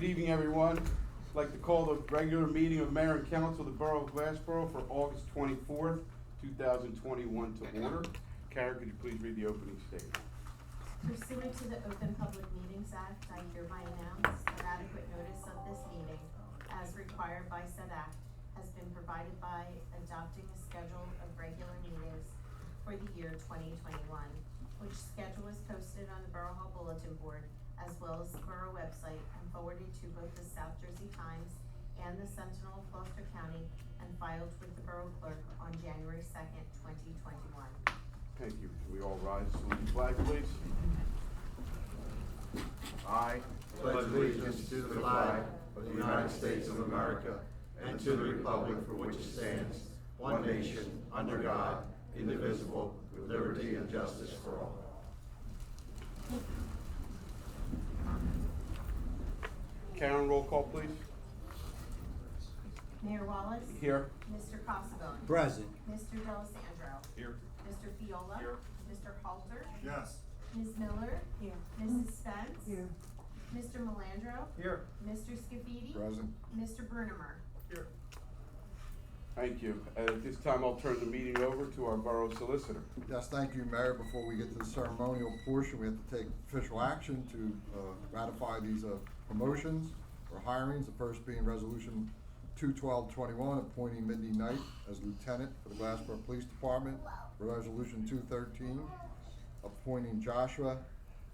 Good evening, everyone. I'd like to call the regular meeting of Mayor and Council of the Borough of Glassboro for August 24th, 2021 to order. Karen, could you please read the opening statement? Pursuant to the Open Public Meetings Act, I hereby announce that adequate notice of this meeting, as required by said act, has been provided by adopting a schedule of regular meetings for the year 2021, which schedule is posted on the Borough Hall Bulletin Board, as well as the Borough website, and forwarded to both the South Jersey Times and the Sentinel of Gloucester County, and filed with the Borough Clerk on January 2nd, 2021. Thank you. Can we all rise to salute the flag, please? I pledge allegiance to the flag of the United States of America and to the republic for which it stands, one nation, under God, indivisible, with liberty and justice for all. Karen, roll call, please. Mayor Wallace? Here. Mr. Casabon? Present. Mr. D'Alessandro? Here. Mr. Fiola? Here. Mr. Halter? Yes. Ms. Miller? Here. Mrs. Spence? Here. Mr. Melandro? Here. Mr. Scafidi? Present. Mr. Brunemer? Here. Thank you. At this time, I'll turn the meeting over to our Borough Solicitor. Yes, thank you, Mayor. Before we get to the ceremonial portion, we have to take official action to ratify these promotions or hirings. The first being Resolution 21221, appointing Mindy Knight as Lieutenant for the Glassboro Police Department. Resolution 213, appointing Joshua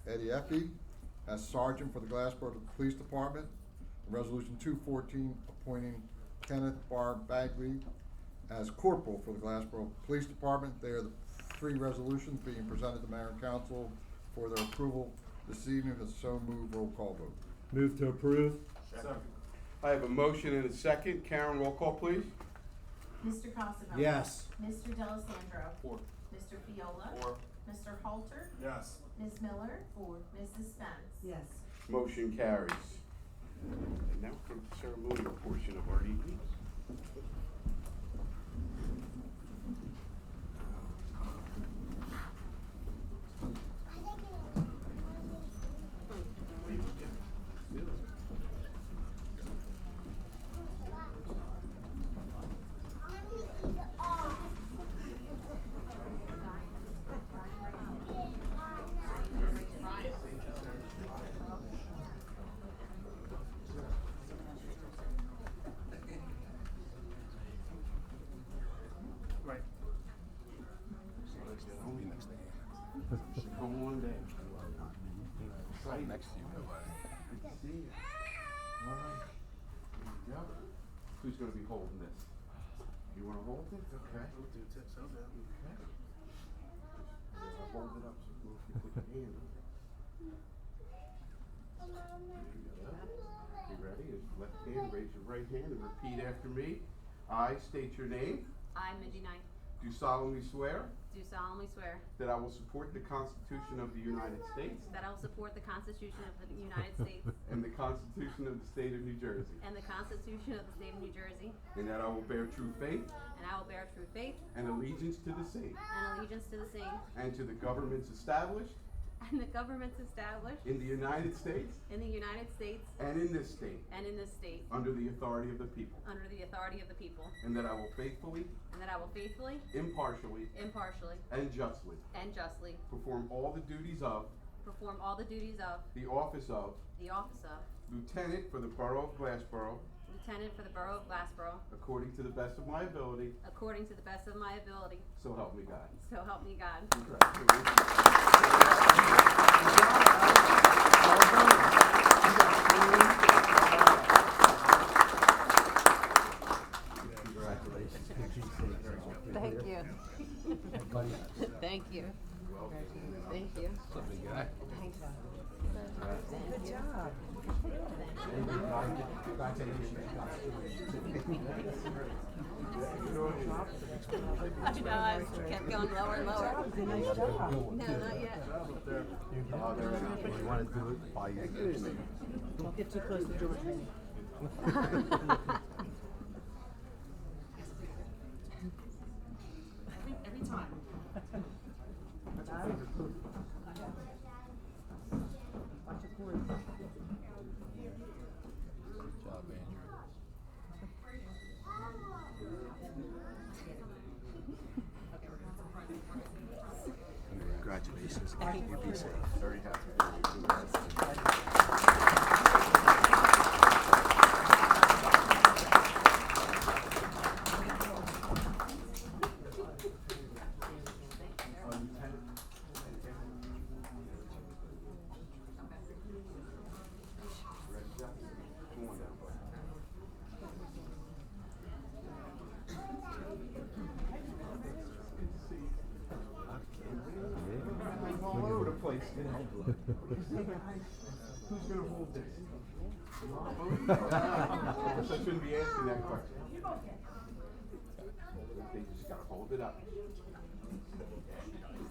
Ediefi as Sergeant for the Glassboro Police Department. Resolution 214, appointing Kenneth Barr Bagley as Corporal for the Glassboro Police Department. They are the three resolutions being presented to Mayor and Council for their approval this evening. If so moved, roll call vote. Move to approve. Second. I have a motion and a second. Karen, roll call, please. Mr. Casabon? Yes. Mr. D'Alessandro? Four. Mr. Fiola? Four. Mr. Halter? Yes. Ms. Miller? Mrs. Spence? Yes. Motion carries. And now for the ceremonial portion of our evening. Come on down. Right next to you. Good to see you. All right. Here you go. Who's going to be holding this? You want to hold it? Okay. We'll do tips out there. Okay. Hold it up so you can put your hand on it. There you go. You ready? It's left hand, raise your right hand and repeat after me. I state your name. I, Mindy Knight, Do solemnly swear do solemnly swear that I will support the Constitution of the United States that I will support the Constitution of the United States and the Constitution of the State of New Jersey, and the Constitution of the State of New Jersey, and that I will bear true faith and I will bear true faith and allegiance to the same and allegiance to the same and to the governments established and the governments established in the United States in the United States and in this state and in this state under the authority of the people, under the authority of the people, and that I will faithfully, and that I will faithfully, impartially, impartially, and justly and justly perform all the duties of perform all the duties of the office of Lieutenant for the Borough of Glassboro Lieutenant for the Borough of Glassboro according to the best of my ability, according to the best of my ability, so help me God. so help me God. Thank you. Thank you. Thank you. Thanks. Good job. I know, I kept going lower and lower. Nice job. No, not yet. If you want to do it, buy you. Don't get too close to George. Every time. Watch your cords. Congratulations. You be safe. Very happy for you. Congrats. All over the place. Who's gonna hold this? I shouldn't be asking that question. They just gotta hold it up.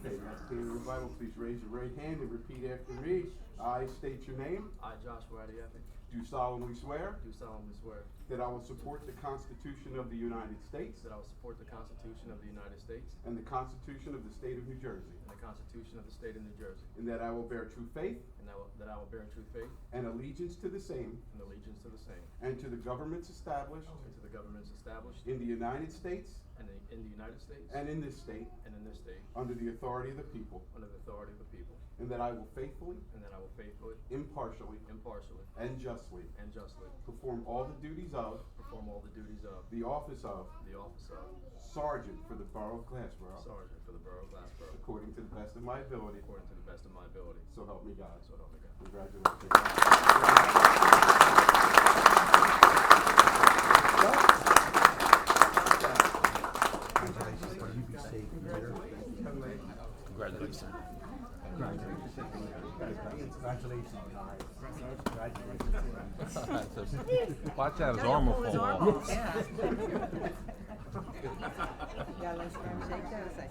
Okay, next thing in the Bible, please raise your right hand and repeat after me. I state your name. I, Joshua Adiapi, Do solemnly swear do solemnly swear that I will support the Constitution of the United States that I will support the Constitution of the United States and the Constitution of the State of New Jersey, and the Constitution of the State of New Jersey, and that I will bear true faith and that I will bear true faith and allegiance to the same and allegiance to the same, and to the governments established and to the governments established in the United States in the United States and in this state and in this state, under the authority of the people, under the authority of the people, and that I will faithfully, and that I will faithfully, impartially, impartially, and justly and justly perform all the duties of perform all the duties of the office of Sergeant for the Borough of Glassboro, Sergeant for the Borough of Glassboro, according to the best of my ability. according to the best of my ability. So help me God. So help me God. Congratulations. You be safe later. Congratulations. Watch out, his arm will fall off. Yeah. Gotta let him shake that. Say,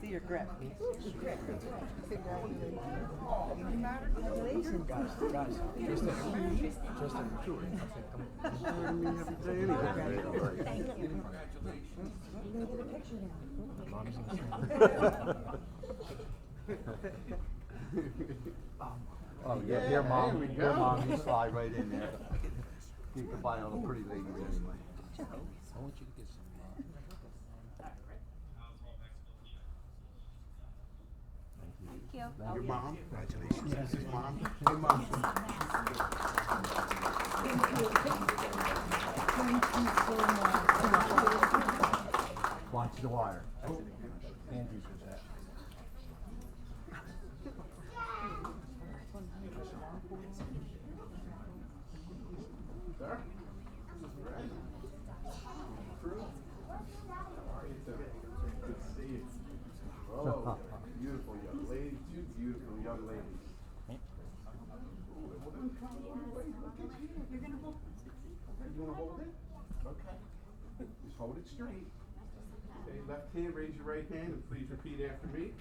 see your grip. Congratulations. Guys, just a tour. Thank you. We're gonna get a picture Oh, yeah, your mom, you slide right in there. You can buy all the pretty ladies anyway. I want you to get some. Thank you. Your mom. Congratulations. This is mom. Hey, mom. Watch the wire. Andrew's with that. Sir? Crew? How are you, sir? Good to see you. Oh, beautiful young lady. Two beautiful young ladies. You wanna hold it? Okay. Just hold it straight. Okay, left hand, raise your right hand, and please repeat after me.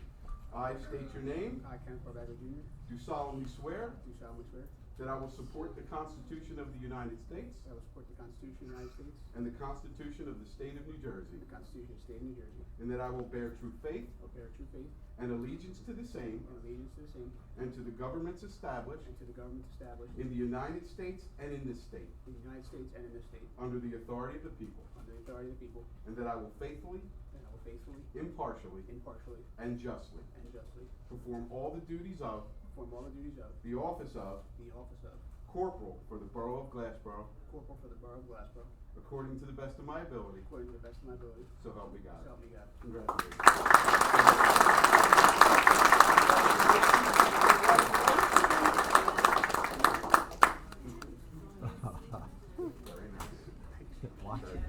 I state your name. I, Kenneth Barbago Jr., Do solemnly swear do solemnly swear that I will support the Constitution of the United States that I will support the Constitution of the United States and the Constitution of the State of New Jersey, and the Constitution of the State of New Jersey. and that I will bear true faith I will bear true faith and allegiance to the same and allegiance to the same and to the governments established and to the governments established in the United States and in this state, in the United States and in this state, under the authority of the people, under the authority of the people, and that I will faithfully, and I will faithfully, impartially, impartially, and justly and justly perform all the duties of perform all the duties of the office of Corporal for the Borough of Glassboro, Corporal for the Borough of Glassboro, according to the best of my ability. according to the best of my ability. So help me God. So help me God. Congratulations. Watch it.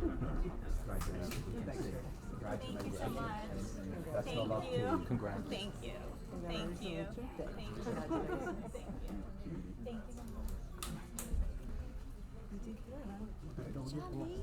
Thank you so much. That's Thank the love to you. you. Congrats. Thank you. Thank you. Thank you. Thank you. Thank you. Johnny.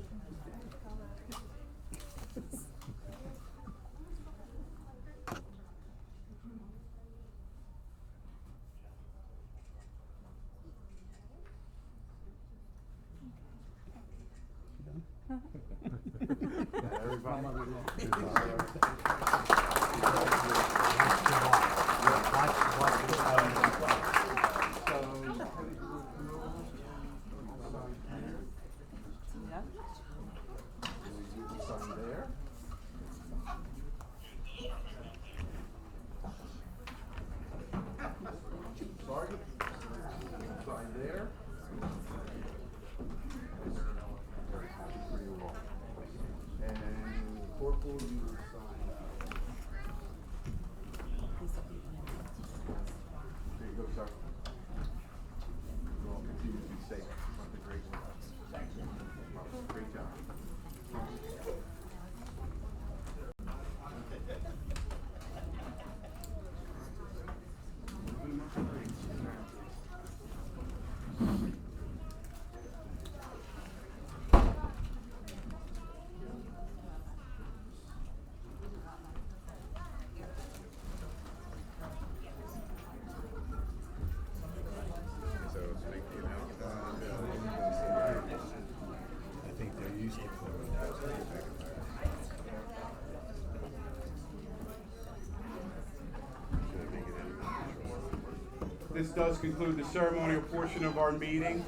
this does conclude the ceremonial portion of our meeting.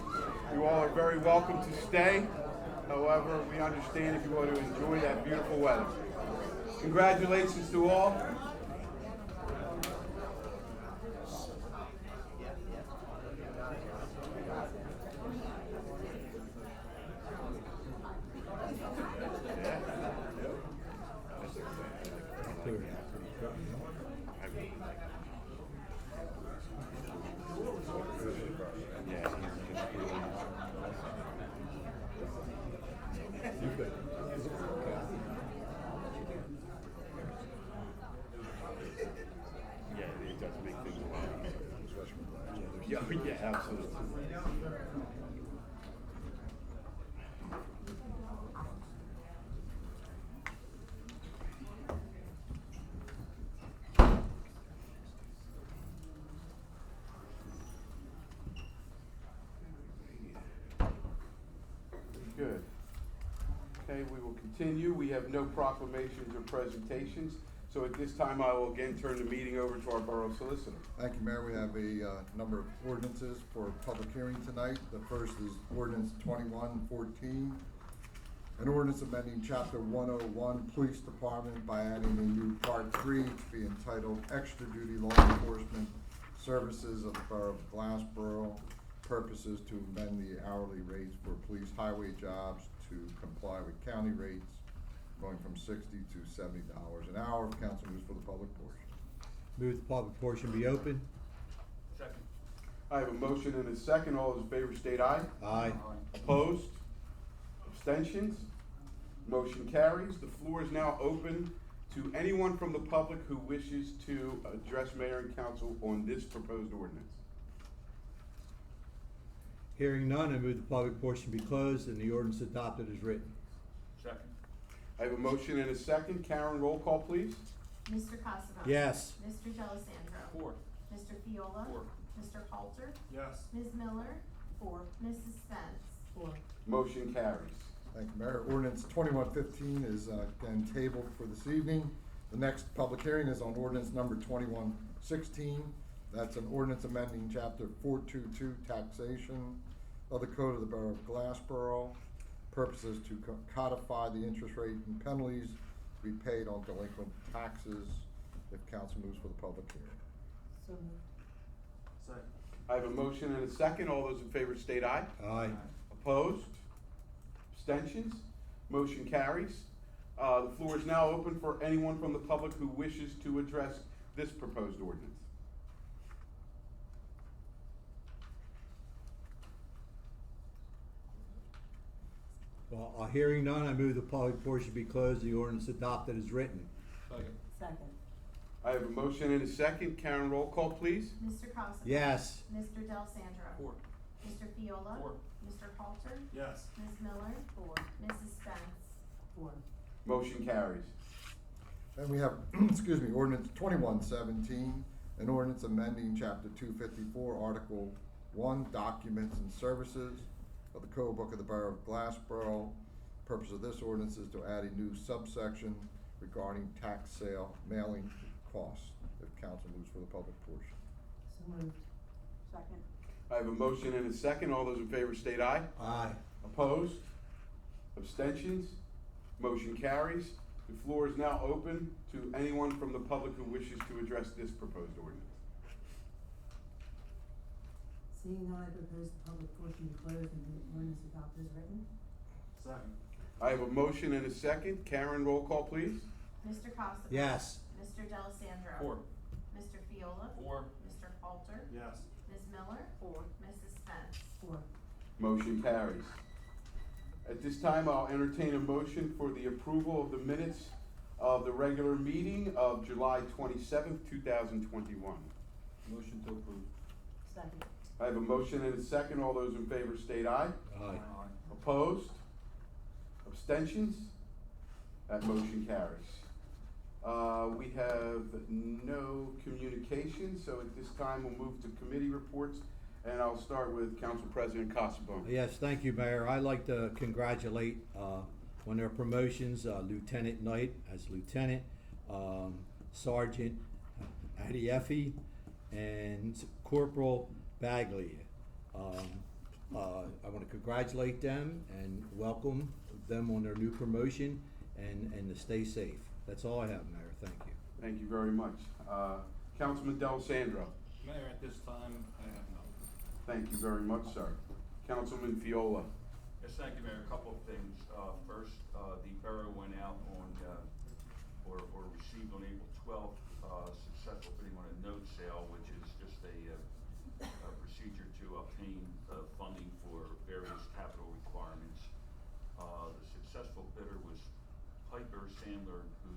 You all are very welcome to stay. However, we understand if you want to enjoy that beautiful weather. Congratulations to all. Yeah, it does make things a lot easier. Yeah, absolutely. Good. Okay, we will continue. We have no proclamations or presentations. So at this time, I will again turn the meeting over to our Borough Solicitor. Thank you, Mayor. We have a number of ordinances for public hearing tonight. The first is ordinance 2114, an ordinance amending Chapter 101 Police Department by adding a new Part 3 to be entitled Extra Duty Law Enforcement Services of the Borough of Glassboro. Purposes to amend the hourly rates for police highway jobs to comply with county rates, going from $60 to $70 an hour. If council moves for the public portion. Move the public portion be open. Second. I have a motion and a second. All those in favor state aye. Aye. Opposed? Abstentions? Motion carries. The floor is now open to anyone from the public who wishes to address mayor and council on this proposed ordinance. Hearing none, I move the public portion be closed and the ordinance adopted as written. Second. I have a motion and a second. Karen, roll call, please. Mr. Casavant? Yes. Mr. D'Alessandro? Four. Mr. Fiola? Four. Mr. Halter? Yes. Ms. Miller? 4. Mrs. Spence? 4. Motion carries. Thank you, Mayor. Ordinance 2115 is again tabled for this evening. The next public hearing is on ordinance number 2116. That's an ordinance amending Chapter 422 Taxation of the Code of the Borough of Glassboro. Purposes to codify the interest rate and penalties to be paid on delinquent taxes. If council moves for the public hearing. So moved. Second. I have a motion and a second. All those in favor state aye. Aye. Opposed? Abstentions? Motion carries. The floor is now open for anyone from the public who wishes to address this proposed ordinance. Well, hearing none, I move the public portion be closed, the ordinance adopted as written. Second. Second. I have a motion and a second. Karen, roll call, please. Mr. Casavant? Yes. Mr. D'Alessandro? Four. Mr. Fiola? Four. Mr. Halter? Yes. Ms. Miller? 4. Mrs. Spence? 4. Motion carries. And we have, excuse me, ordinance 2117, an ordinance amending Chapter 254, Article 1, Documents and Services of the Code Book of the Borough of Glassboro. Purpose of this ordinance is to add a new subsection regarding tax sale mailing costs. If council moves for the public portion. So moved. Second. I have a motion and a second. All those in favor state aye. Aye. Opposed? Abstentions? Motion carries. The floor is now open to anyone from the public who wishes to address this proposed ordinance. Seeing none, I propose the public portion be closed and the ordinance adopted as written. Second. I have a motion and a second. Karen, roll call, please. Mr. Casavant? Yes. Mr. D'Alessandro? Four. Mr. Fiola? Four. Mr. Halter? Yes. Ms. Miller? 4. Mrs. Spence? 4. Motion carries. At this time, I'll entertain a motion for the approval of the minutes of the regular meeting of July 27th, 2021. Motion to approve. Second. I have a motion and a second. All those in favor state aye. Aye. Opposed? Abstentions? That motion carries. We have no communication, so at this time we'll move to committee reports, and I'll start with Council President Casabon. Yes, thank you, Mayor. I'd like to congratulate on their promotions, Lieutenant Knight as lieutenant, Sergeant Adiefi and Corporal Bagley. I want to congratulate them and welcome them on their new promotion and to stay safe. That's all I have, Mayor. Thank you. Thank you very much. Councilman D'Alessandro. Mayor, at this time, I have none. Thank you very much, sir. Councilman Fiola. Yes, thank you, Mayor. A couple of things. First, the borough went out on, or received on April 12th, successful bidding on a note sale, which is just a procedure to obtain funding for various capital requirements. The successful bidder was Piper Sandler, who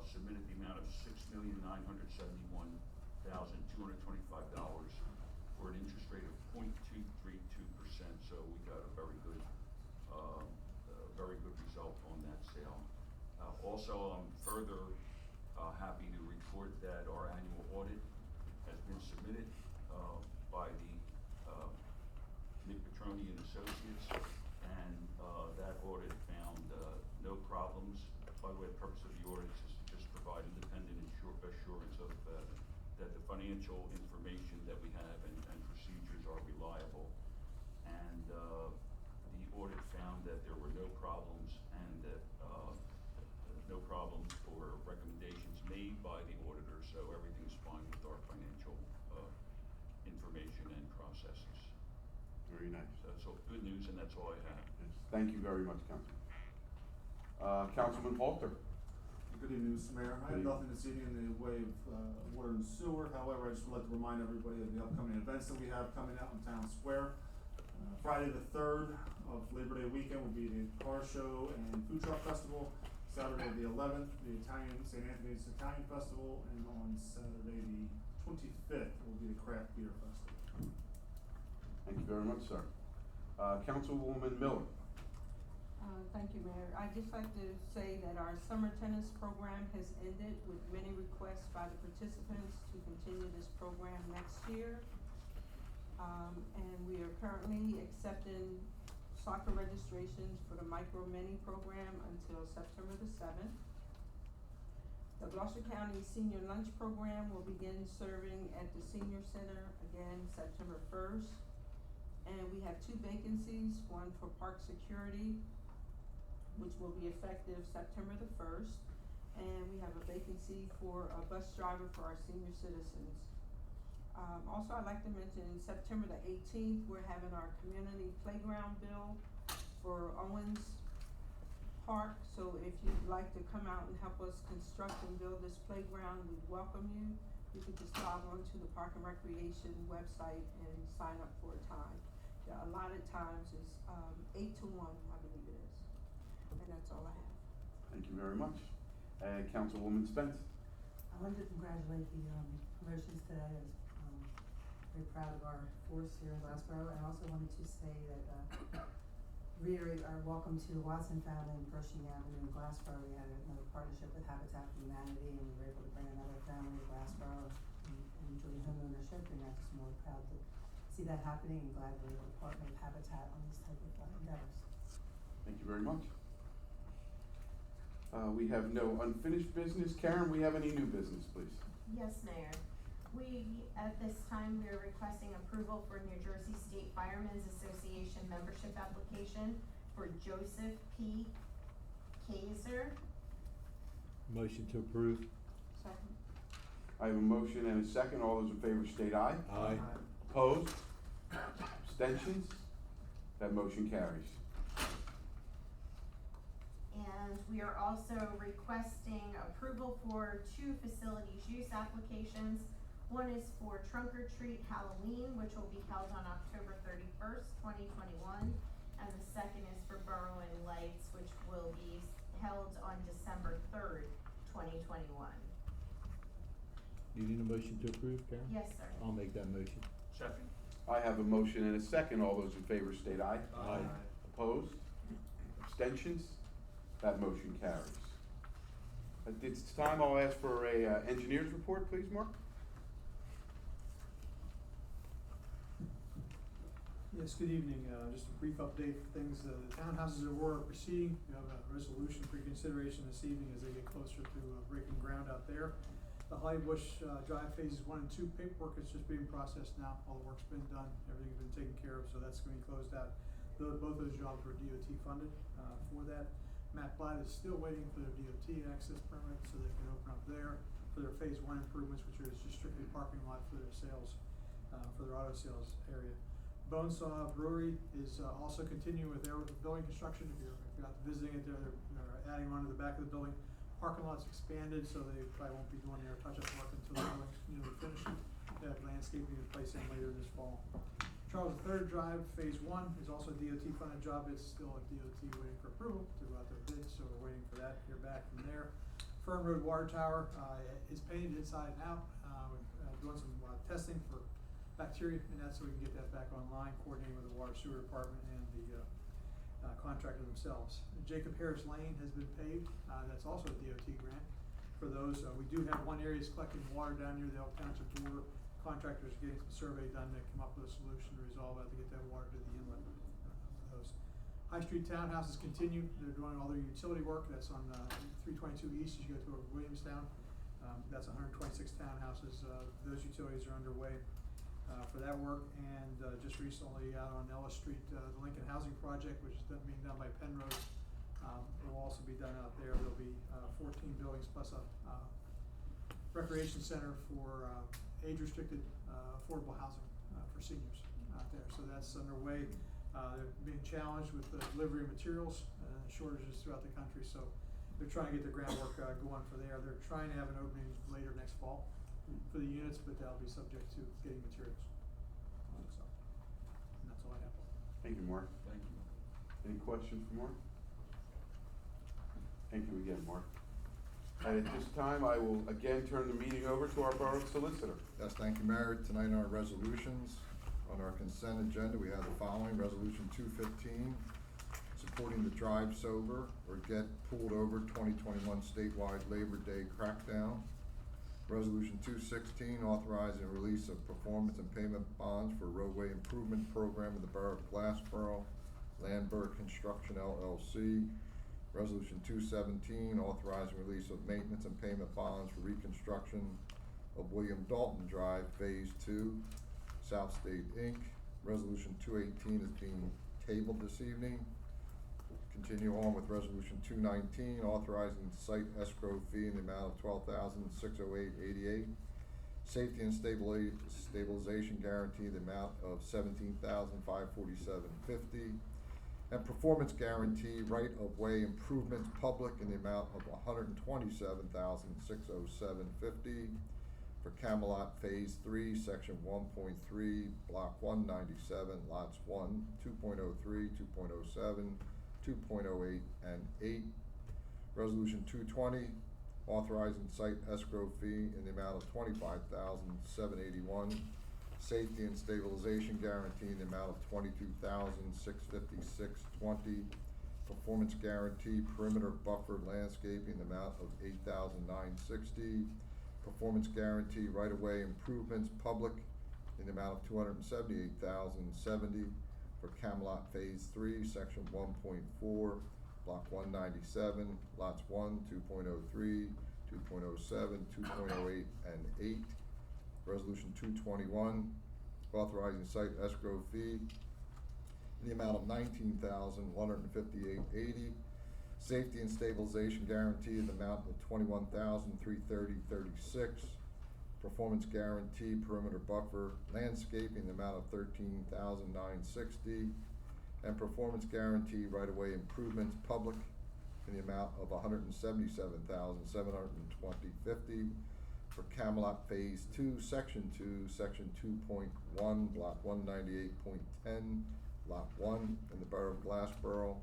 submitted the amount of $6,971,225 for an interest rate of 0.232%. So we got a very good result on that sale. Also, I'm further happy to report that our annual audit has been submitted by the Nick Petroni and Associates, and that audit found no problems. By the way, the purpose of the audit is to just provide independent assurance of that the financial information that we have and procedures are reliable. And the audit found that there were no problems, and that no problems or recommendations made by the auditor, so everything's fine with our financial information and processes. Very nice. So that's all good news, and that's all I have. Yes. Thank you very much, Councilman. Councilman Halter. Good evening, Mr. Mayor. I have Good nothing this evening in the way of water and sewer. However, I just would like to remind everybody of the upcoming events that we have coming out in Town Square. Friday the 3rd of Labor Day weekend will be the car show and food truck festival. Saturday the 11th, the St. Anthony's Italian Festival, and on Saturday the 25th will be the Craft Beer Festival. Thank you very much, sir. Councilwoman Miller. Thank you, Mayor. I'd just like to say that our summer tennis program has ended with many requests by the participants to continue this program next year. And we are currently accepting soccer registrations for the Micro Mini program until September the 7th. The Gloucester County Senior Lunch Program will begin serving at the Senior Center again September 1st. And we have 2 vacancies, one for park security, which will be effective September the 1st. And we have a vacancy for a bus driver for our senior citizens. Also, I'd like to mention September the 18th, we're having our community playground bill for Owens Park. So if you'd like to come out and help us construct and build this playground, we welcome you. You can just log on to the Park and Recreation website and sign up for a time. The allotted times is 8 to 1, I believe it is. And that's all I have. Thank you very much. Councilwoman Spence. I wanted to congratulate the promotions today. I was very proud of our force here in Glassboro, and I also wanted to say that reiterate our welcome to the Watson family in Pershing Avenue in Glassboro. We had another partnership with Habitat for Humanity, and we were able to bring another family to Glassboro and enjoy home ownership, and I'm just more proud to see that happening, and glad we're able to partner with Habitat on these type of endeavors. Thank you very much. We have no unfinished business. Karen, we have any new business, please? Yes, Mayor. At this time, we are requesting approval for New Jersey State Firemen's Association membership application for Joseph P. Kaiser. Motion to approve. Second. I have a motion and a second. All those in favor state aye. Aye. Opposed? Abstentions? That motion carries. And we are also requesting approval for 2 facilities use applications. One is for Trunk or Treat Halloween, which will be held on October 31st, 2021. And the second is for Borough and Lights, which will be held on December 3rd, 2021. You need a motion to approve, Karen? Yes, sir. I'll make that motion. Second. I have a motion and a second. All those in favor state aye. Aye. Opposed? Abstentions? That motion carries. At this time, I'll ask for a engineer's report, please, Mark. Yes, good evening. Just a brief update for things. The townhouses at Aurora are proceeding. We have a resolution for consideration this evening as they get closer to breaking ground out there. The Hollybush Drive phases 1 and 2 paperwork is just being processed now. All the work's been done, everything's been taken care of, so that's going to be closed out. Both those jobs were DOT funded for that. Matt Blatt is still waiting for their DOT access permit so they can open up there for their phase 1 improvements, which is just strictly parking lot for their sales, for their auto sales area. Bonesaw Brewery is also continuing with their building construction. If you're out visiting it, they're adding on to the back of the building. Parking lot's expanded, so they probably won't be doing their touch-up work until the building's nearly finished. They have landscaping in place in later this fall. Charles III Drive Phase 1 is also a DOT funded job. It's still a DOT waiting for approval to go out their bid, so we're waiting for that to hear back from there. Fern Road Water Tower is painted inside and out. We're doing some testing for bacteria and that, so we can get that back online, coordinating with the Water Sewer Department and the contractor themselves. Jacob Harris Lane has been paved. That's also a DOT grant for those. We do have one area that's collecting water down near the Elk Township border. Contractors are getting some survey done to come up with a solution to resolve how to get that water to the inlet for those. High Street townhouses continue. They're doing all their utility work. That's on 322 East as you go to Williamstown. That's 126 townhouses. Those utilities are underway for that work, and just recently out on Ellis Street, the Lincoln Housing Project, which is being done by Penrose, will also be done out there. There'll be 14 buildings plus a recreation center for age-restricted affordable housing for seniors out there. So that's underway. They're being challenged with the delivery of materials and shortages throughout the country, so they're trying to get the groundwork going for there. They're trying to have an opening later next fall for the units, but that'll be subject to getting materials. So, and that's all I have. Thank you, Mark. Thank you. Any questions for Mark? Thank you again, Mark. And at this time, I will again turn the meeting over to our Borough Solicitor. Yes, thank you, Mayor. Tonight on our resolutions, on our consent agenda, we have the following. Resolution 215, supporting the Drive Sober or Get Pulled Over 2021 statewide Labor Day crackdown. Resolution 216, authorizing the release of performance and payment bonds for roadway improvement program of the Borough of Glassboro, Landberg Construction LLC. Resolution 217, authorizing release of maintenance and payment bonds for reconstruction of William Dalton Drive, Phase 2, South State Inc. Resolution 218 is being tabled this evening. Continue on with Resolution 219, authorizing site escrow fee in the amount of $12,608.88. Safety and stabilization guarantee in the amount of $17,547.50. And performance guarantee right-of-way improvements public in the amount of $127,607.50 for Camelot Phase 3, Section 1.3, Block 197, Lots 1, 2.03, 2.07, 2.08, and 8. Resolution 220, authorizing site escrow fee in the amount of $25,781. Safety and stabilization guarantee in the amount of $22,656.20. Performance guarantee perimeter buffer landscaping in the amount of $8,960. Performance guarantee right-of-way improvements public in the amount of $278,070 for Camelot Phase 3, Section 1.4, Block 197, Lots 1, 2.03, 2.07, 2.08, and 8. Resolution 221, authorizing site escrow fee in the amount of $19,158.80. Safety and stabilization guarantee in the amount of $21,330.36. Performance guarantee perimeter buffer landscaping in the amount of $13,960. And performance guarantee right-of-way improvements public in the amount of $177,720.50 for Camelot Phase 2, Section 2, Section 2.1, Block 198.10, Lot 1 in the Borough of Glassboro.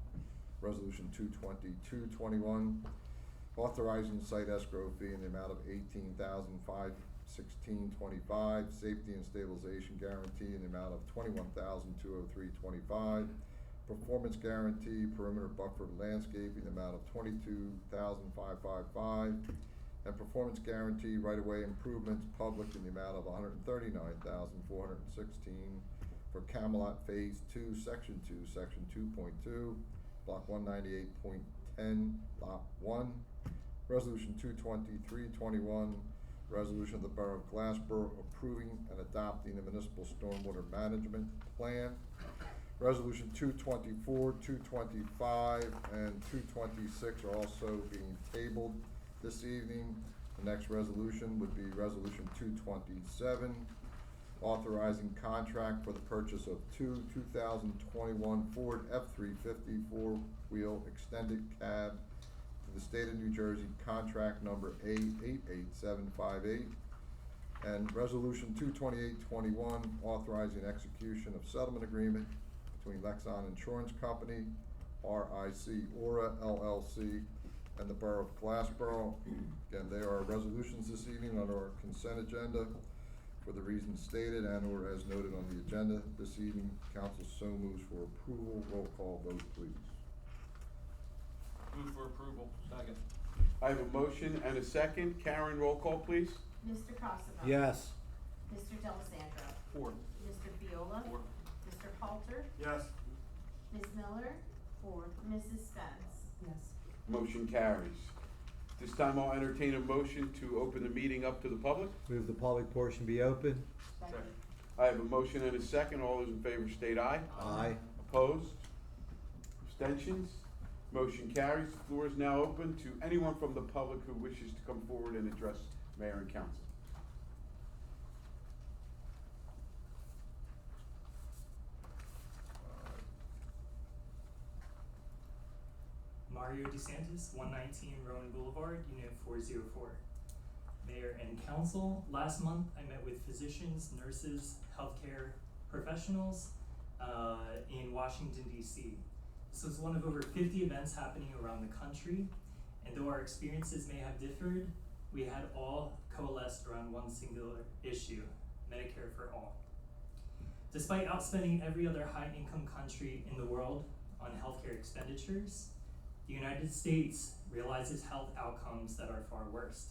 Resolution 22221, authorizing site escrow fee in the amount of $18,516.25, safety and stabilization guarantee in the amount of $21,203.25, performance guarantee perimeter buffer landscaping in the amount of $22,555, and performance guarantee right-of-way improvements public in the amount of $139,416 for Camelot Phase 2, Section 2, Section 2.2, Block 198.10, Lot 1. Resolution 22321, Resolution of the Borough of Glassboro approving and adopting the municipal stormwater management plan. Resolution 224, 225, and 226 are also being tabled this evening. The next resolution would be Resolution 227, authorizing contract for the purchase of two 2021 Ford F-350 four-wheel extended cab to the state of New Jersey, contract number A88758. And Resolution 22821, authorizing execution of settlement agreement between Lexon Insurance Company, RIC Aura LLC, and the Borough of Glassboro. Again, they are resolutions this evening on our consent agenda for the reasons stated and/or as noted on the agenda this evening. Council so moves for approval. Roll call vote, please. Move for approval. Second. I have a motion and a second. Karen, roll call, please. Mr. Kosovo. Yes. Mr. D'Alessandro. Four. Mr. Viola. Four. Mr. Coulter. Yes. Ms. Miller. Mrs. Spence. Yes. Motion carries. This time I'll entertain a motion to open the meeting up to the public. Move the public portion be open. Second. I have a motion and a second. All those in favor state aye. Aye. Opposed? Abstentions? Motion carries. The floor is now open to anyone from the public who wishes to come forward and address mayor and council. Mario DeSantis, 119 Rowan Boulevard, Unit 404. Mayor and Council, last month I met with physicians, nurses, healthcare professionals in Washington, D.C. This was one of over 50 events happening around the country, and though our experiences may have differed, we had all coalesced around one singular issue: Medicare for all. Despite outspending every other high-income country in the world on healthcare expenditures, the United States realizes health outcomes that are far worse.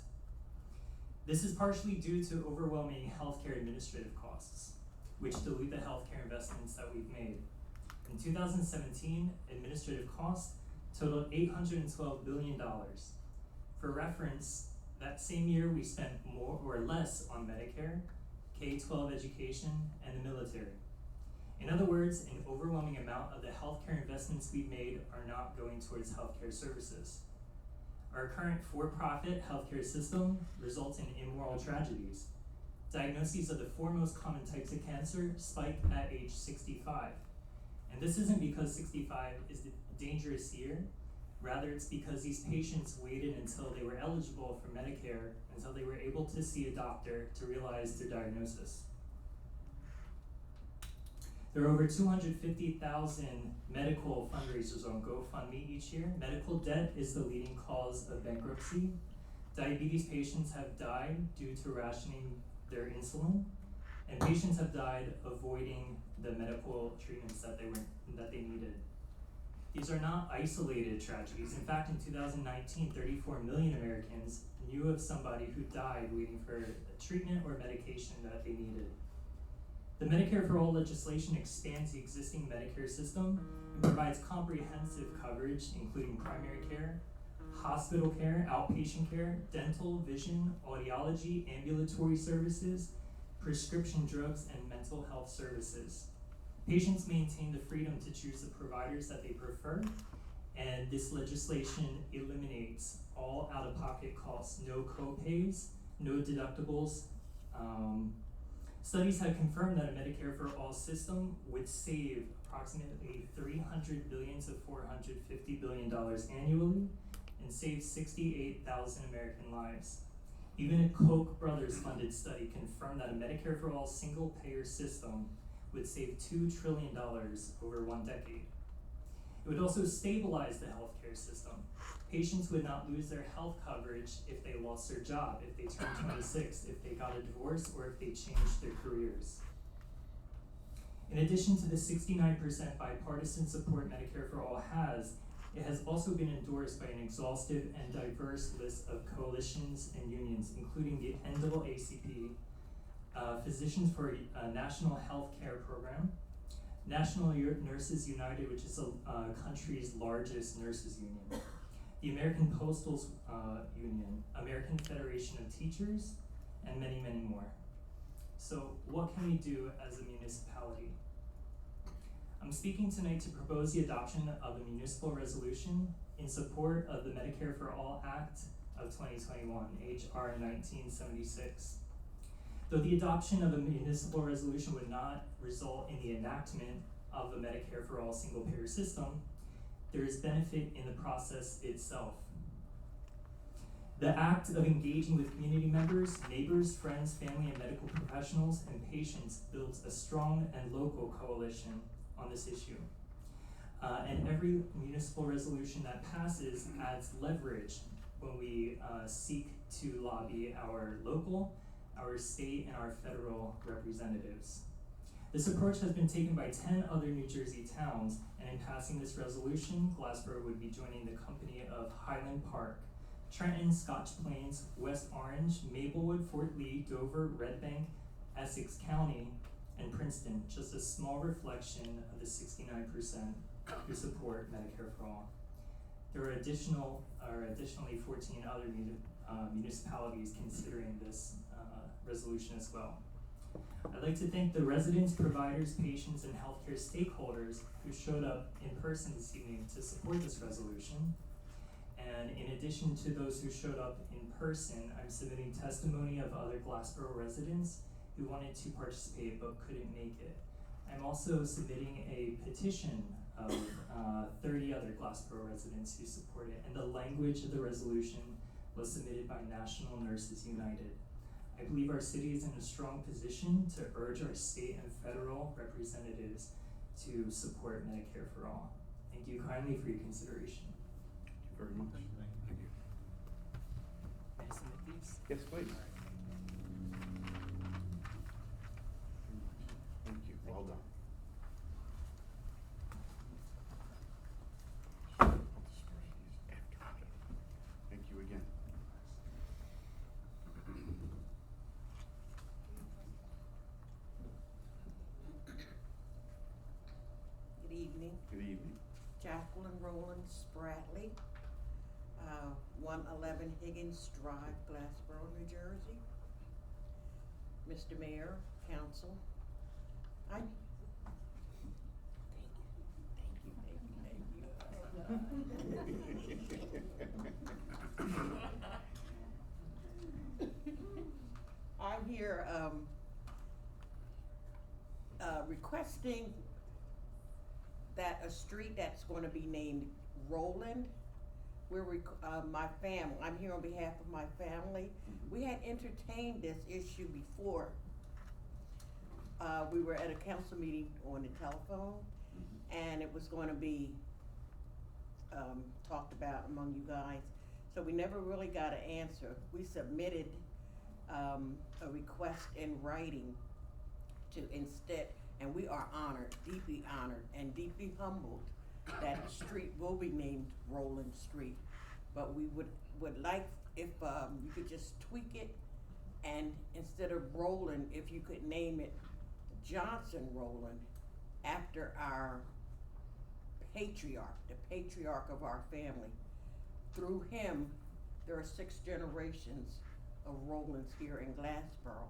This is partially due to overwhelming healthcare administrative costs, which dilute the healthcare investments that we've made. In 2017, administrative costs totaled $812 billion. For reference, that same year we spent more or less on Medicare, K-12 education, and the military. In other words, an overwhelming amount of the healthcare investments we've made are not going towards healthcare services. Our current for-profit healthcare system results in immoral tragedies. Diagnoses of the four most common types of cancer spike at age 65. And this isn't because 65 is a dangerous year, rather it's because these patients waited until they were eligible for Medicare, until they were able to see a doctor to realize their diagnosis. There are over 250,000 medical fundraisers on GoFundMe each year. Medical debt is the leading cause of bankruptcy. Diabetes patients have died due to rationing their insulin, and patients have died avoiding the medical treatments that they needed. These are not isolated tragedies. In fact, in 2019, 34 million Americans knew of somebody who died waiting for a treatment or medication that they needed. The Medicare for All legislation expands the existing Medicare system and provides comprehensive coverage, including primary care, hospital care, outpatient care, dental, vision, audiology, ambulatory services, prescription drugs, and mental health services. Patients maintain the freedom to choose the providers that they prefer, and this legislation eliminates all out-of-pocket costs, no co-pays, no deductibles. Studies have confirmed that a Medicare for All system would save approximately $300 billion to $450 billion annually and save 68,000 American lives. Even a Koch brothers funded study confirmed that a Medicare for All single payer system would save $2 trillion over 1 decade. It would also stabilize the healthcare system. Patients would not lose their health coverage if they lost their job, if they turned 26, if they got a divorce, or if they changed their careers. In addition to the 69% bipartisan support Medicare for All has, it has also been endorsed by an exhaustive and diverse list of coalitions and unions, including the NAACP, Physicians for a National Health Care Program, National Nurses United, which is the country's largest nurses union, the American Postal Union, American Federation of Teachers, and many, many more. So what can we do as a municipality? I'm speaking tonight to propose the adoption of a municipal resolution in support of the Medicare for All Act of 2021, H.R. 1976. Though the adoption of a municipal resolution would not result in the enactment of a Medicare for All single-payer system, there is benefit in the process itself. The act of engaging with community members, neighbors, friends, family, and medical professionals and patients builds a strong and local coalition on this issue. And every municipal resolution that passes adds leverage when we seek to lobby our local, our state, and our federal representatives. This approach has been taken by 10 other New Jersey towns, and in passing this resolution, Glassboro would be joining the company of Highland Park, Trenton, Scotch Plains, West Orange, Maplewood, Fort Lee, Dover, Red Bank, Essex County, and Princeton, just a small reflection of the 69% who support Medicare for All. There are additionally 14 other municipalities considering this resolution as well. I'd like to thank the residents, providers, patients, and healthcare stakeholders who showed up in person this evening to support this resolution. And in addition to those who showed up in person, I'm submitting testimony of other Glassboro residents who wanted to participate but couldn't make it. I'm also submitting a petition of 30 other Glassboro residents who support it, and the language of the resolution was submitted by National Nurses United. I believe our city is in a strong position to urge our state and federal representatives to support Medicare for All. Thank you kindly for your consideration. Thank you very much. Thank you. May I submit these? Yes, please. Thank you, well done. Thank you again. Good evening. Good evening. Jacqueline Rowland Spratley, 111 Higgins Drive, Glassboro, New Jersey. Mr. Mayor, Council, thank you. I'm here requesting that a street that's going to be named Roland, my family, I'm here on behalf of my family. We had entertained this issue before. We were at a council meeting on the telephone, and it was going to be talked about among you guys. So we never really got an answer. We submitted a request in writing to instead, and we are honored, deeply honored, and deeply humbled that the street will be named Roland Street. But we would like if you could just tweak it, and instead of Roland, if you could name it Johnson Roland, after our patriarch, the patriarch of our family. Through him, there are 6 generations of Rolands here in Glassboro,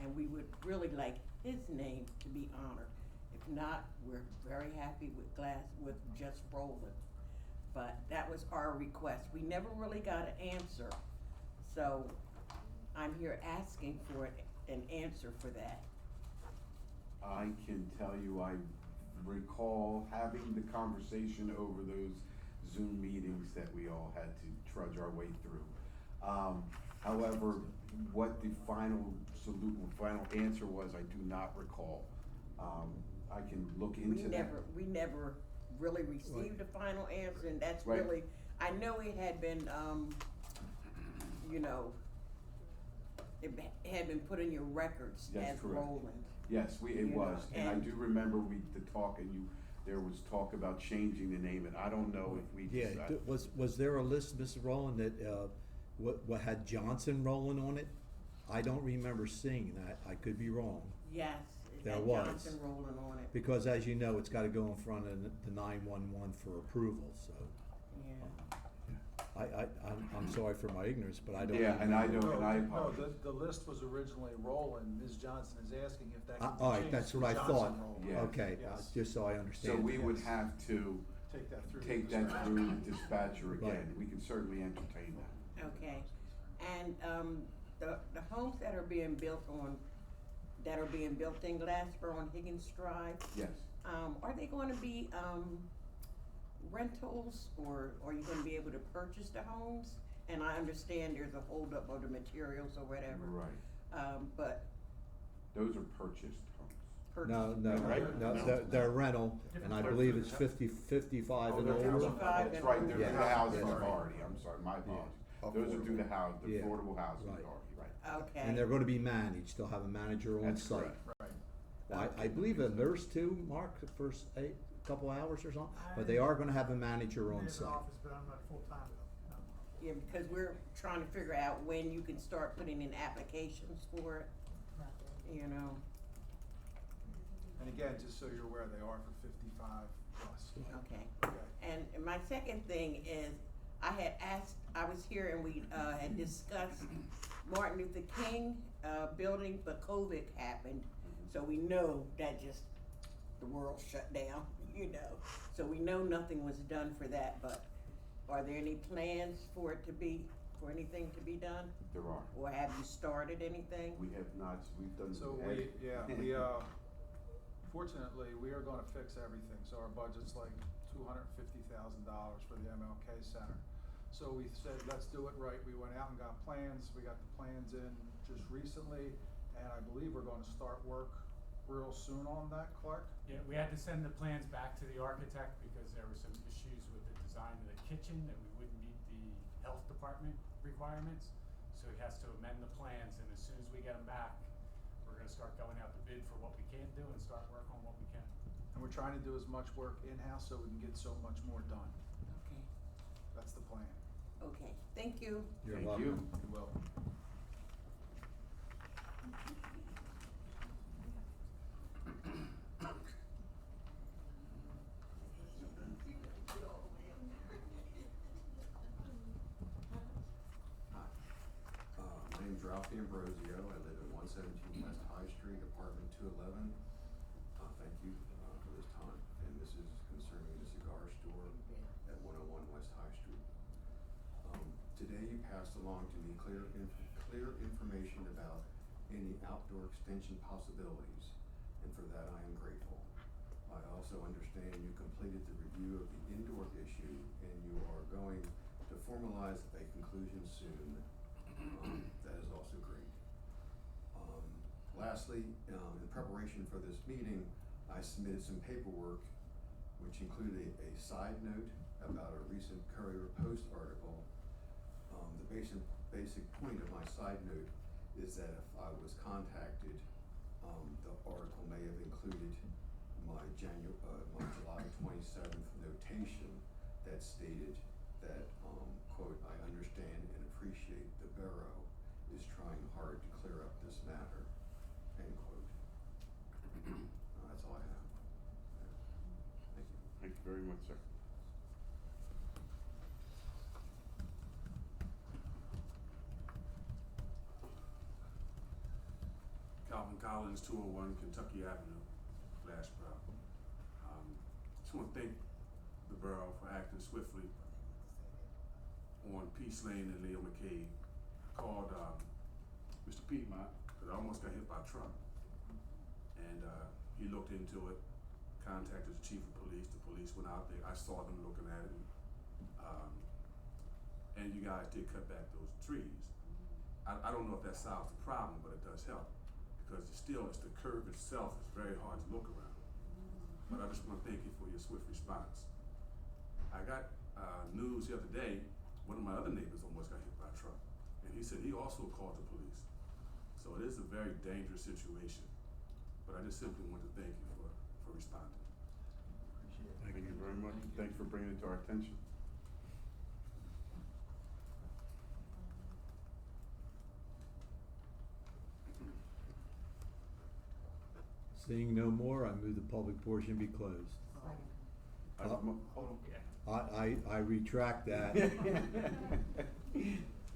and we would really like his name to be honored. If not, we're very happy with just Roland. But that was our request. We never really got an answer, so I'm here asking for an answer for that. I can tell you, I recall having the conversation over those Zoom meetings that we all had to trudge our way through. However, what the final answer was, I do not recall. I can look into that. We never really received a final answer, and that's Right. really, I know it had been, it had been put in your records That's as correct. Roland. Yes, it You was, know, and I and- do remember the talk, and there was talk about changing the name, and I don't know if we Yeah, decided. was there a list, Mrs. Rowland, that, what had Johnson Rowland on it? I don't remember seeing that, I could be wrong. Yes, it There had was. Johnson Roland on it. Because as you know, it's gotta go in front of the 911 for approval, so. Yeah. I'm sorry for my ignorance, but I don't. Yeah, and I remember. don't, and I No, apologize. the list was originally rolling, Ms. Johnson is asking if that can be All right, changed that's to what I Johnson thought. roll. Yeah. Okay, Yes. just so I So understand. we would Yes. have to Take that through. take the that through the dispatcher again. Right. We can certainly entertain that. Okay, and, the homes that are being built in Gloucester on Higgins Drive, Yes. are they gonna be, rentals, or are you gonna be able to purchase the homes? And I understand there's a holdup of the materials or whatever. Right. But Those are purchased homes. purchase. No, Right? no, they're rental, and I believe it's 55 and they're older. housing- 55 That's and right, they're older. the housing Yes. authority, I'm sorry, my apologies. Those are through the the Yeah. Affordable Housing Right. Authority, right? Okay. And they're gonna be managed, they'll have a manager on That's site. correct. Right. Well, I believe a nurse too, Mark, the first couple hours or something, but they are gonna have a manager on site. but I'm not full-time though, no. Yeah, because we're trying to figure out when you can start putting in applications for it, you know. And again, just so you're aware, they are for 55 plus. Okay. Okay. And my second thing is, I was here and we, had discussed Martin Luther King, building, but COVID happened. So we know that just, the world shut down, you know. So we know nothing was done for that, but are there any plans for anything to be done? There are. Or have you started anything? We have not, we've done. So fortunately, we are gonna fix everything, so our budget's like $250,000 for the MLK Center. So we said, let's do it right, we went out and got plans, we got the plans in just recently, and I believe we're gonna start work real soon on that, Clark? Yeah, we had to send the plans back to the architect because there were some issues with the design of the kitchen that we wouldn't meet the health department requirements. So he has to amend the plans, and as soon as we get them back, we're gonna start going out to bid for what we can do and start work on what we can. And we're trying to do as much work in-house so we can get so much more done. Okay, That's the plan. okay, thank you. You're Thank you. welcome. You're welcome. My name's Ralphie Ambrosio. I live at 117 West High Street, apartment 211. Thank you for this time. And this is concerning the cigar store at 101 West High Street. Today you passed along to me clear information about any outdoor extension possibilities, and for that I am grateful. I also understand you completed the review of the indoor issue, and you are going to formalize a conclusion soon. That is also great. Lastly, in preparation for this meeting, I submitted some paperwork which included a side note about a recent Courier Post article. The basic point of my side note is that if I was contacted, the article may have included my July 27th notation that stated that, quote, I understand and appreciate the Borough is trying hard to clear up this matter, end quote. That's all I have. Thank you. Thank you very much, sir. Calvin Collins, 201 Kentucky Avenue, Glassboro. Just want to thank the borough for acting swiftly on Peace Lane and Leo McCabe. Called Mr. Piedmont, because I almost got hit by a truck. And he looked into it, contacted the chief of police. The police went out there. I saw them looking at it. And you guys did cut back those trees. I don't know if that solves the problem, but it does help. Because it's the curb itself is very hard to look around. But I just want to thank you for your swift response. I got news the other day, one of my other neighbors almost got hit by a truck. And he said he also called the police. So it is a very dangerous situation. But I just simply want to thank you for responding. Thank you very much. Thanks for bringing it to our attention. Seeing no more, I move the public portion be closed. Hold on. I retract that.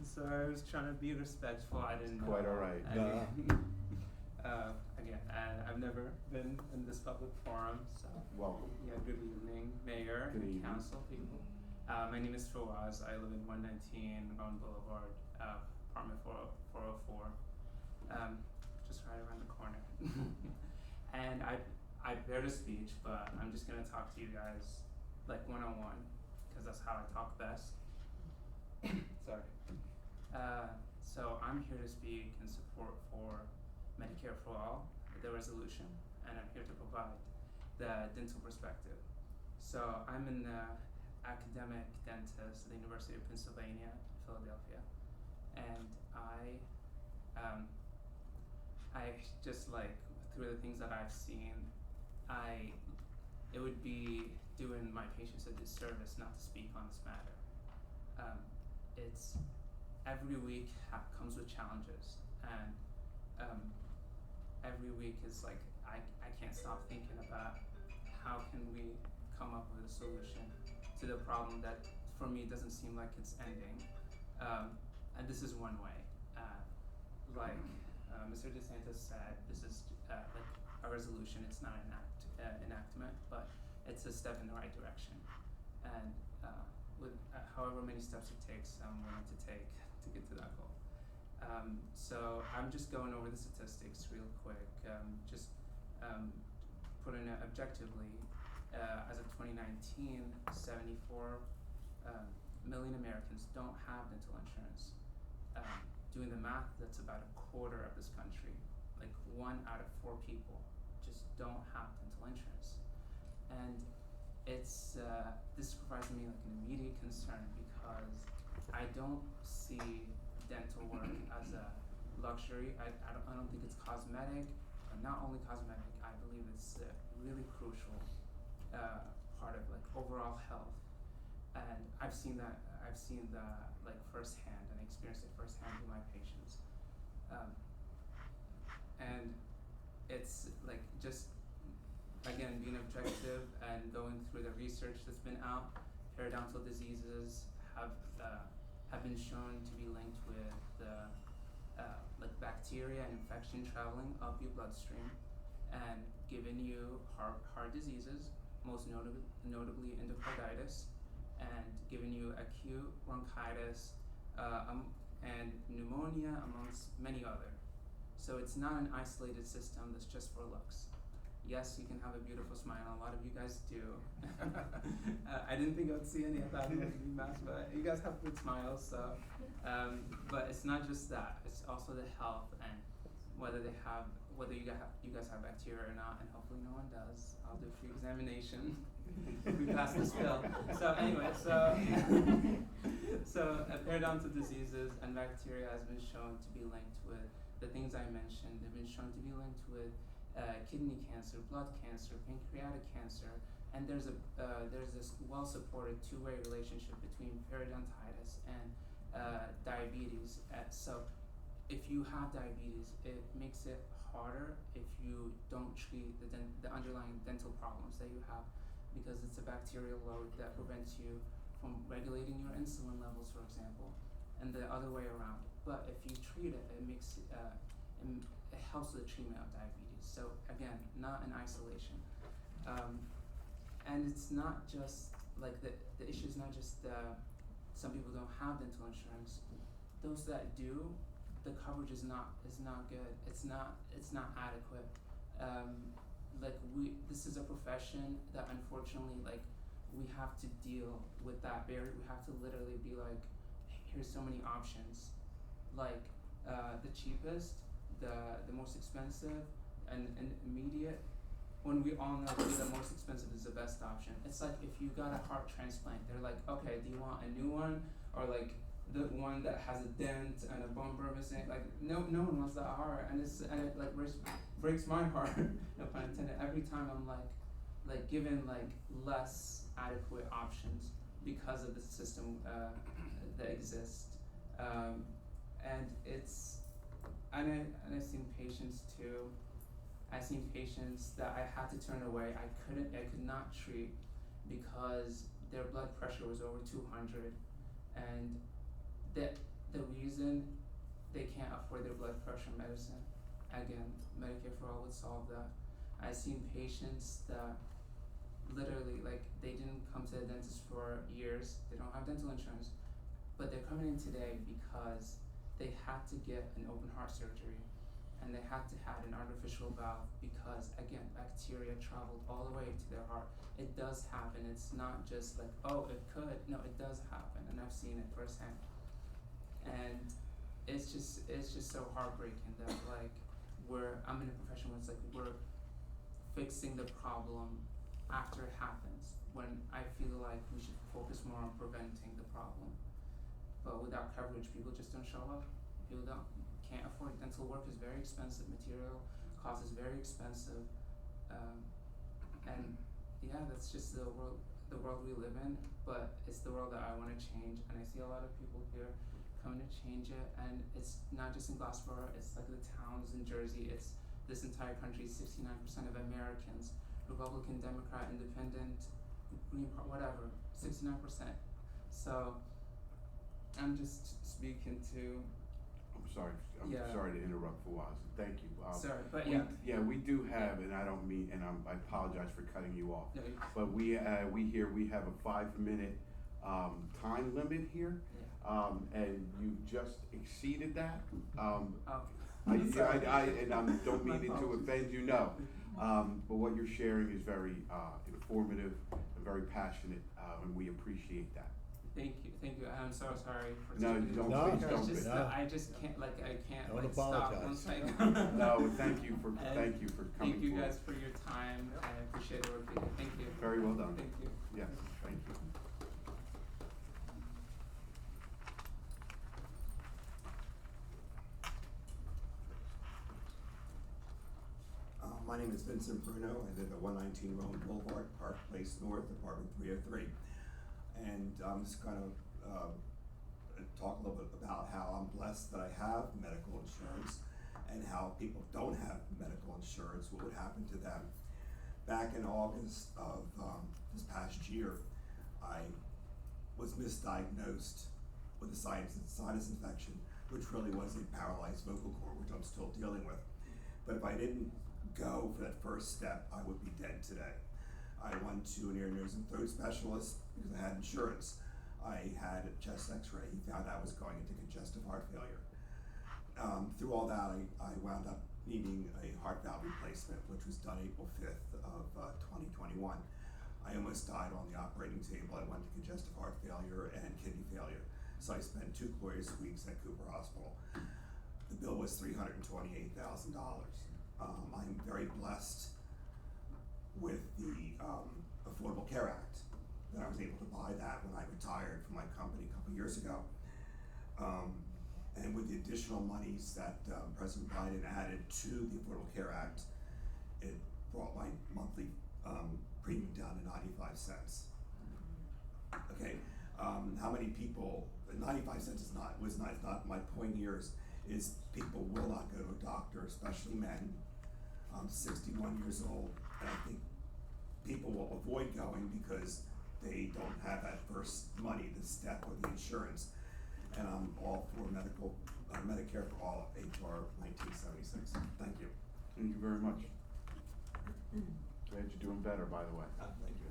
Sorry, I was trying to be respectful. I didn't know. Quite all right. Again, I've never been in this public forum, so. Welcome. Yeah, good evening, Mayor Good and evening. council people. My name is Fawaz. I live in 119 Rowan Boulevard, apartment 404. Just right around the corner. And I prepared a speech, but I'm just gonna talk to you guys like one-on-one, because that's how I talk best. Sorry. So I'm here to speak in support for Medicare for All, the resolution, and I'm here to provide the dental perspective. So I'm an academic dentist at the University of Pennsylvania, Philadelphia, and I just like through the things that I've seen, it would be doing my patients a disservice not to speak on this matter. It's every week comes with challenges, and every week is like I can't stop thinking about how can we come up with a solution to the problem that for me doesn't seem like it's ending. And this is one way. Like Mr. DeSantis said, this is like a resolution. It's not an enactment, but it's a step in the right direction. And with however many steps it takes, I'm willing to take to get to that goal. So I'm just going over the statistics real quick. Putting it objectively, as of 2019, 74 million Americans don't have dental insurance. Doing the math, that's about a quarter of this country. Like 1 out of 4 people just don't have dental insurance. And it's this provides me like an immediate concern, because I don't see dental work as a luxury. I don't think it's cosmetic, but not only cosmetic. I believe it's a really crucial part of like overall health. And I've seen that like firsthand, and experienced it firsthand with my patients. And it's like just again being objective and going through the research that's been out. Periodontal diseases have been shown to be linked with like bacteria and infection traveling up your bloodstream and giving you heart diseases, most notably endocarditis, and giving you acute bronchitis and pneumonia, amongst many other. So it's not an isolated system that's just for looks. Yes, you can have a beautiful smile. A lot of you guys do. I didn't think I would see any of that in the mask, but you guys have good smiles. So, but it's not just that. It's also the health and whether you guys have bacteria or not. And hopefully no one does. I'll do a free examination if we pass this bill. So anyway, so periodontal diseases and bacteria has been shown to be linked with the things I mentioned. They've been shown to be linked with kidney cancer, blood cancer, pancreatic cancer, and there's this well-supported two-way relationship between periodontitis and diabetes. So if you have diabetes, it makes it harder if you don't treat the underlying dental problems that you have, because it's a bacterial load that prevents you from regulating your insulin levels, for example, and the other way around. But if you treat it, it helps with the treatment of diabetes. So again, not in isolation. And it's not just like the issue is not just some people don't have dental insurance. Those that do, the coverage is not good. It's not adequate. This is a profession that unfortunately we have to deal with that barrier. We have to literally be like, here's so many options, the cheapest, the most expensive, and immediate, when we all know the most expensive is the best option. It's like if you got a heart transplant, they're like, okay, do you want a new one or like the one that has a dent and a bumper missing? Like no one wants that heart, and it like breaks my heart, no pun intended, every time I'm like given less adequate options because of the system that exists. And I've seen patients too. I've seen patients that I had to turn away. I could not treat because their blood pressure was over 200, and the reason they can't afford their blood pressure medicine, again, Medicare for All would solve that. I've seen patients that literally, like, they didn't come to the dentist for years, they don't have dental insurance, but they're coming in today because they had to get an open heart surgery, and they had to have an artificial valve because, again, bacteria traveled all the way to their heart. It does happen. It's not just like, oh, it could. No, it does happen, and I've seen it firsthand. And it's just so heartbreaking that, like, I'm in a profession where it's like we're fixing the problem after it happens, when I feel like we should focus more on preventing the problem. But without coverage, people just don't show up. People can't afford it. Dental work is very expensive. Material cost is very expensive, and yeah, that's just the world we live in. But it's the world that I want to change, and I see a lot of people here coming to change it. And it's not just in Glassboro. It's like the towns in Jersey. It's this entire country. 69% of Americans, Republican, Democrat, Independent, Green Party, whatever, 69%. So I'm just speaking to. I'm sorry Yeah. to interrupt for a while, so thank you. Sorry, but we, yeah. Yeah, we do have, and I don't mean, and I apologize for cutting you off. No, But we have a 5-minute time limit here, and you just exceeded that. I don't mean it to offend you, no. But what you're sharing is very informative and very passionate, and we appreciate that. Thank you. I'm so sorry for No, taking don't, No, please It's don't. just No. that I just can't, like, Don't like, stop apologize. once I No, thank you for And coming thank you forward. guys for your time. I appreciate the work you do. Thank you. Very well done. Thank you. Yes, thank you. My name is Vincent Bruno. I live at 119 Rowan Boulevard, Park Place North, apartment 303. And I'm just going to talk a little bit about how I'm blessed that I have medical insurance and how people don't have medical insurance, what would happen to them. Back in August of this past year, I was misdiagnosed with a sinus infection, which really was a paralyzed vocal cord, which I'm still dealing with. But if I didn't go for that first step, I would be dead today. I went to an ear, nose, and throat specialist because I had insurance. I had a chest x-ray. He found I was going into congestive heart failure. Through all that, I wound up needing a heart valve replacement, which was done April 5th of 2021. I almost died on the operating table. I went to congestive heart failure and kidney failure. So I spent 2 glorious weeks at Cooper Hospital. The bill was $328,000. I'm very blessed with the Affordable Care Act that I was able to buy that when I retired from my company a couple years ago. And with the additional monies that President Biden added to the Affordable Care Act, it brought my monthly premium down to 95 cents. Okay, how many people, 95 cents is not my point here is people will not go to a doctor, especially men. I'm 61 years old, and I think people will avoid going because they don't have that first money, the step of the insurance. And I'm all for Medicare for All, HR 1976. Thank you. Thank you very much. Glad you're doing better, by the way. Thank you.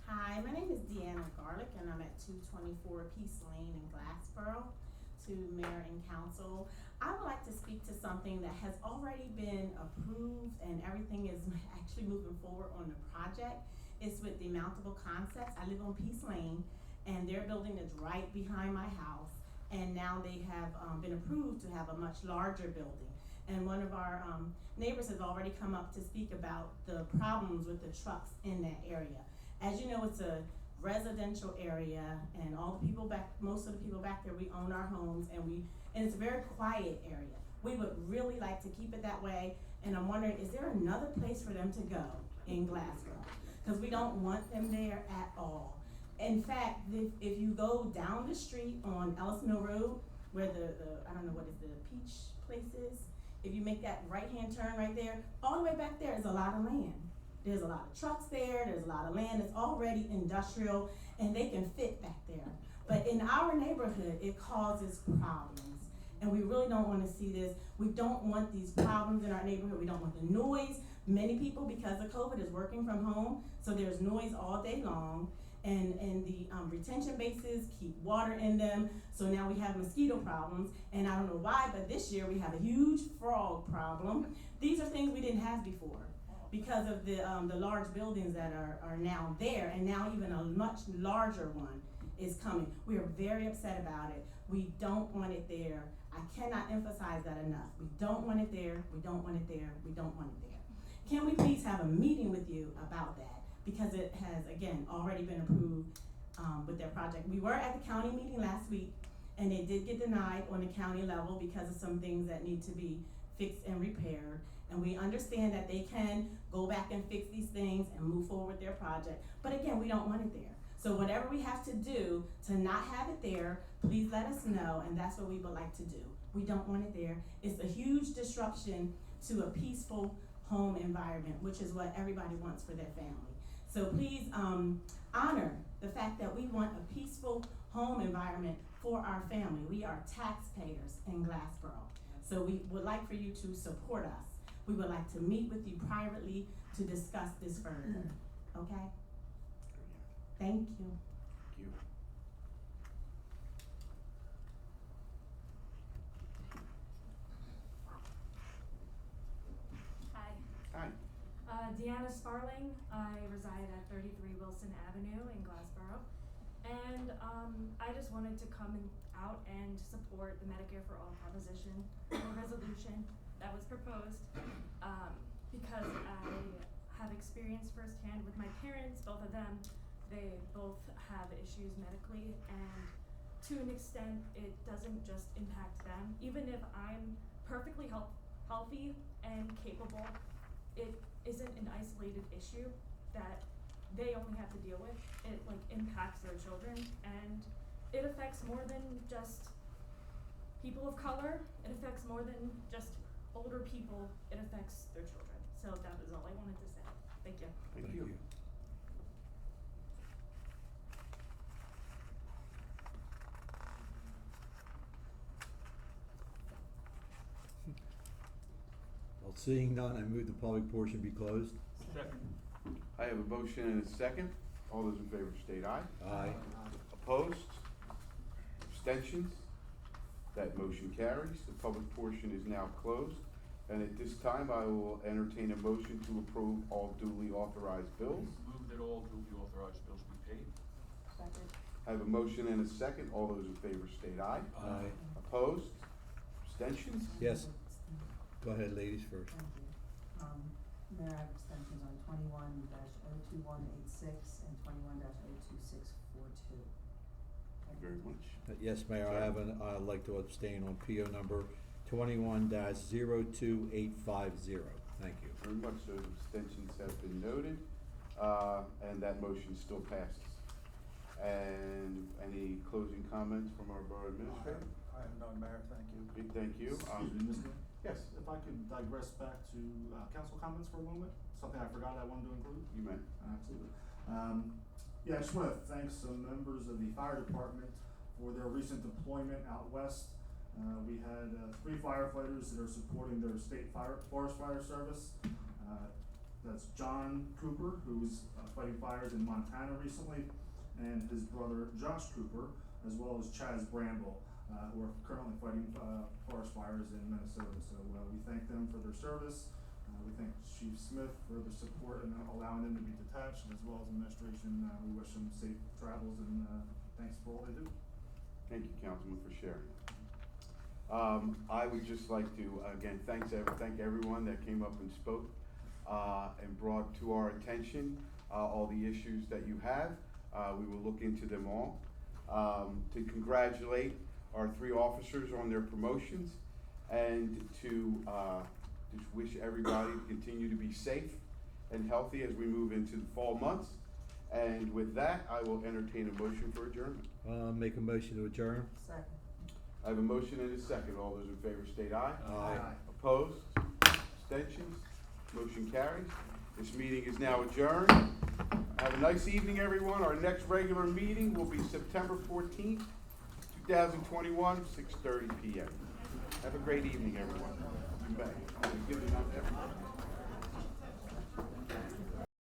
Hi, my name is Deanna Garlick, and I'm at 224 Peace Lane in Glassboro. To Mayor and Council, I would like to speak to something that has already been approved and everything is actually moving forward on the project. It's with the Mountable Concepts. I live on Peace Lane, and their building is right behind my house. And now they have been approved to have a much larger building. And one of our neighbors has already come up to speak about the problems with the trucks in that area. As you know, it's a residential area, and most of the people back there, we own our homes, and it's a very quiet area. We would really like to keep it that way, and I'm wondering, is there another place for them to go in Glasgow? Because we don't want them there at all. In fact, if you go down the street on Ellis Mill Road, where I don't know what is the peach place is. If you make that right-hand turn right there, all the way back there is a lot of land. There's a lot of trucks there, there's a lot of land that's already industrial, and they can fit back there. But in our neighborhood, it causes problems. And we really don't wanna see this. We don't want these problems in our neighborhood. We don't want the noise. Many people, because of COVID, is working from home, so there's noise all day long. And the retention bases keep water in them, so now we have mosquito problems. And I don't know why, but this year we have a huge frog problem. These are things we didn't have before because of the large buildings that are now there, and now even a much larger one is coming. We are very upset about it. We don't want it there. I cannot emphasize that enough. We don't want it there, we don't want it there, we don't want it there. Can we please have a meeting with you about that? Because it has, again, already been approved with their project. We were at the county meeting last week, and it did get denied on the county level because of some things that need to be fixed and repaired. And we understand that they can go back and fix these things and move forward with their project. But again, we don't want it there. So whatever we have to do to not have it there, please let us know, and that's what we would like to do. We don't want it there. It's a huge disruption to a peaceful home environment, which is what everybody wants for their family. So please honor the fact that we want a peaceful home environment for our family. We are taxpayers in Glassboro. So we would like for you to support us. We would like to meet with you privately to discuss this further, okay? Thank you. Thank you. Hi. Hi. Deanna Sparling. I reside at 33 Wilson Avenue in Glassboro. And I just wanted to come out and support the Medicare for All proposition, the resolution that was proposed, because I have experience firsthand with my parents, both of them. They both have issues medically, and to an extent, it doesn't just impact them. Even if I'm perfectly healthy and capable, it isn't an isolated issue that they only have to deal with. It impacts their children, and it affects more than just people of color. It affects more than just older people. It affects their children. So that is all I wanted to say. Thank you. Thank you. Well, seeing none, I move the public portion be closed. I have a motion and a second. All those in favor state aye. Aye. Opposed? Abstentions? That motion carries. The public portion is now closed. And at this time, I will entertain a motion to approve all duly authorized bills. Move that all duly authorized bills be paid. Second. I have a motion and a second. All those in favor state aye. Aye. Opposed? Abstentions? Yes. Go ahead, ladies first. Thank you. Mayor, I have extensions on 21-02186 and 21-02642. Thank you very much. Yes, Mayor, I'd like to abstain on PO number 21-02850. Thank you. Very much. Those abstentions have been noted, and that motion still passes. And any closing comments from our borough administrator? I have none, Mayor, thank you. Okay, thank you. Excuse me, Mr. Mayor? Yes, if I could digress back to council comments for a moment, something I forgot I wanted to include. You may. Absolutely. Yeah, I just want to thank some members of the fire department for their recent deployment out west. We had 3 firefighters that are supporting their state forest fire service. That's John Cooper, who's fighting fires in Montana recently, and his brother Josh Cooper, as well as Chaz Bramble, who are currently fighting forest fires in Minnesota. So we thank them for their service. We thank Chief Smith for the support and allowing them to be detached, as well as administration. We wish them safe travels, and thanks for all they do. Thank you, Councilman, for sharing. I would just like to, again, thank everyone that came up and spoke and brought to our attention all the issues that you have. We will look into them all. To congratulate our 3 officers on their promotions, and to just wish everybody to continue to be safe and healthy as we move into the fall months. And with that, I will entertain a motion for adjournment. Make a motion to adjourn. Second. I have a motion and a second. All those in favor state aye. Aye. Opposed? Abstentions? Motion carries. This meeting is now adjourned. Have a nice evening, everyone. Our next regular meeting will be September 14th, 2021, 6:30 p.m. Have a great evening, everyone. You may. Give it up, everyone.